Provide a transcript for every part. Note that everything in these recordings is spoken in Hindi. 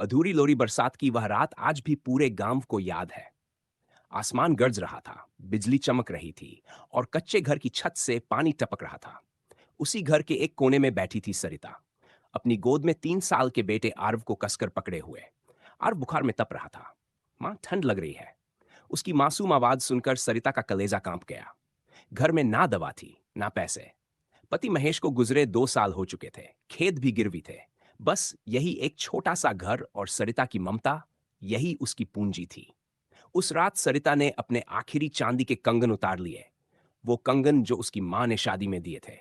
अधूरी लोरी बरसात की वह रात आज भी पूरे गांव को याद है। आसमान गरज रहा था, बिजली चमक रही थी और कच्चे घर की छत से पानी टपक रहा था। उसी घर के एक कोने में बैठी थी सरिता, अपनी गोद में 3 साल के बेटे आरव को कसकर पकड़े हुए। आरव बुखार में तप रहा था। माँ, ठंड लग रही है। उसकी मासूम आवाज सुनकर सरिता का कलेजा कांप गया। घर में ना दवा थी, ना पैसे। पति महेश को गुजरे 2 साल हो चुके थे, खेत भी गिरवी थे। बस यही एक छोटा सा घर और सरिता की ममता, यही उसकी पूंजी थी। उस रात सरिता ने अपने आखिरी चांदी के कंगन उतार लिए, वो कंगन जो उसकी मां ने शादी में दिए थे।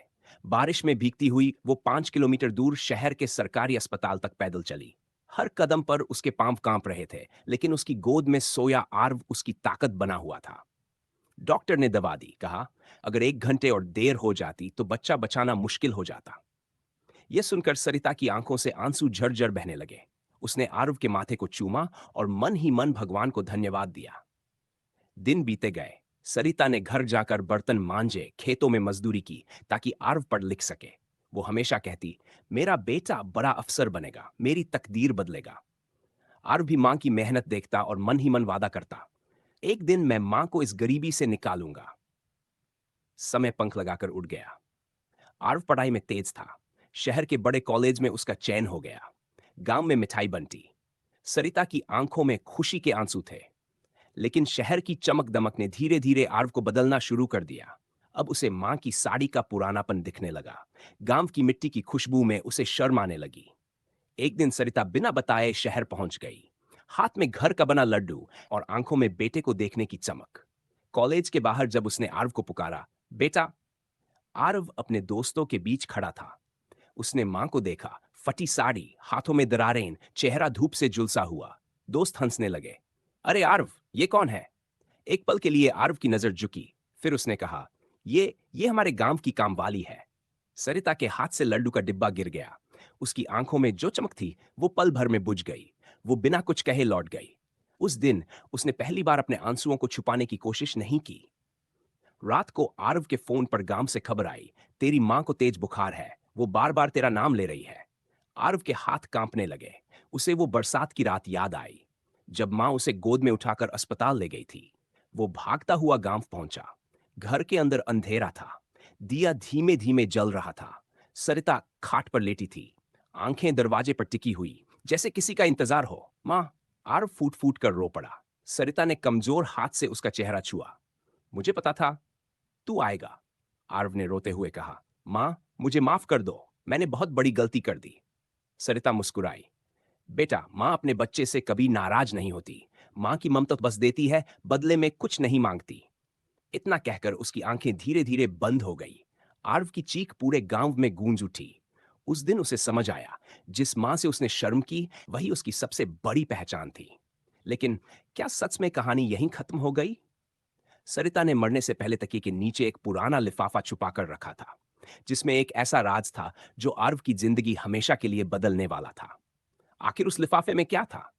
बारिश में भीगती हुई वो 5 किलोमीटर दूर शहर के सरकारी अस्पताल तक पैदल चली। हर कदम पर उसके पांव कांप रहे थे, लेकिन उसकी गोद में सोया आर्व उसकी ताकत बना हुआ था। डॉक्टर ने दवा दी, कहा अगर 1 घंटे और देर हो जाती तो बच्चा बचाना मुश्किल हो जाता। यह सुनकर सरिता की आंखों से आंसू झरझर बहने लगे। उसने आर्व के माथे को चूमा और मन ही मन भगवान को धन्यवाद दिया। दिन बीते गए। सरिता ने घर जाकर बर्तन मांजे, खेतों में मजदूरी की ताकि आर्व पढ़ लिख सके। वो हमेशा कहती, मेरा बेटा बड़ा अफसर बनेगा, मेरी तकदीर बदलेगा। आर्व भी मां की मेहनत देखता और मन ही मन वादा करता, एक दिन मैं मां को इस गरीबी से निकालूंगा। समय पंख लगाकर उड़ गया। आर्व पढ़ाई में तेज था। शहर के बड़े कॉलेज में उसका चयन हो गया। गांव में मिठाई बनती। सरिता की आंखों में खुशी के आंसू थे। लेकिन शहर की चमक दमक ने धीरे धीरे आर्व को बदलना शुरू कर दिया। अब उसे मां की साड़ी का पुरानापन दिखने लगा। गांव की मिट्टी की खुशबू में उसे शर्म आने लगी। एक दिन सरिता बिना बताए शहर पहुंच गई, हाथ में घर का बना लड्डू और आंखों में बेटे को देखने की चमक। कॉलेज के बाहर जब उसने आर्व को पुकारा, बेटा। आर्व अपने दोस्तों के बीच खड़ा था। उसने मां को देखा, फटी साड़ी, हाथों में दरारें, चेहरा धूप से झुलसा हुआ। दोस्त हंसने लगे। अरे आर्व, ये कौन है? एक पल के लिए आर्व की नजर झुकी। फिर उसने कहा, ये हमारे गांव की कामवाली है। सरिता के हाथ से लड्डू का डिब्बा गिर गया। उसकी आंखों में जो चमक थी वो पल भर में बुझ गई। वो बिना कुछ कहे लौट गई। उस दिन उसने पहली बार अपने आंसुओं को छुपाने की कोशिश नहीं की। रात को आरव के फोन पर गांव से खबर आई, तेरी मां को तेज बुखार है, वो बार बार तेरा नाम ले रही है। आरव के हाथ कांपने लगे। उसे वो बरसात की रात याद आई, जब मां उसे गोद में उठाकर अस्पताल ले गई थी। वो भागता हुआ गांव पहुंचा। घर के अंदर अंधेरा था। दिया धीमे धीमे जल रहा था। सरिता खाट पर लेटी थी, आंखें दरवाजे पर टिकी हुई, जैसे किसी का इंतजार हो। मां। आरव फूट फूट कर रो पड़ा। सरिता ने कमजोर हाथ से उसका चेहरा छुआ। मुझे पता था तू आएगा, आरव ने रोते हुए कहा। मां, मुझे माफ कर दो, मैंने बहुत बड़ी गलती कर दी। सरिता मुस्कुराई। बेटा, मां अपने बच्चे से कभी नाराज नहीं होती। मां की ममता बस देती है, बदले में कुछ नहीं मांगती। इतना कहकर उसकी आंखें धीरे धीरे बंद हो गई। आरव की चीख पूरे गांव में गूंज उठी। उस दिन उसे समझ आया, जिस मां से उसने शर्म की वही उसकी सबसे बड़ी पहचान थी। लेकिन क्या सच में कहानी यहीं खत्म हो गई? सरिता ने मरने से पहले तकिए के नीचे एक पुराना लिफाफा छुपाकर रखा था, जिसमें एक ऐसा राज था जो आर्व की जिंदगी हमेशा के लिए बदलने वाला था। आखिर उस लिफाफे में क्या था?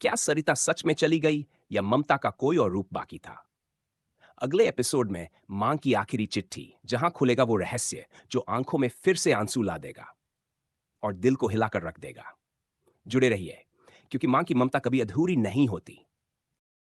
क्या सरिता सच में चली गई या ममता का कोई और रूप बाकी था? अगले एपिसोड में मां की आखिरी चिट्ठी, जहां खुलेगा वो रहस्य जो आंखों में फिर से आंसू ला देगा और दिल को हिलाकर रख देगा। जुड़े रहिए, क्योंकि मां की ममता कभी अधूरी नहीं होती।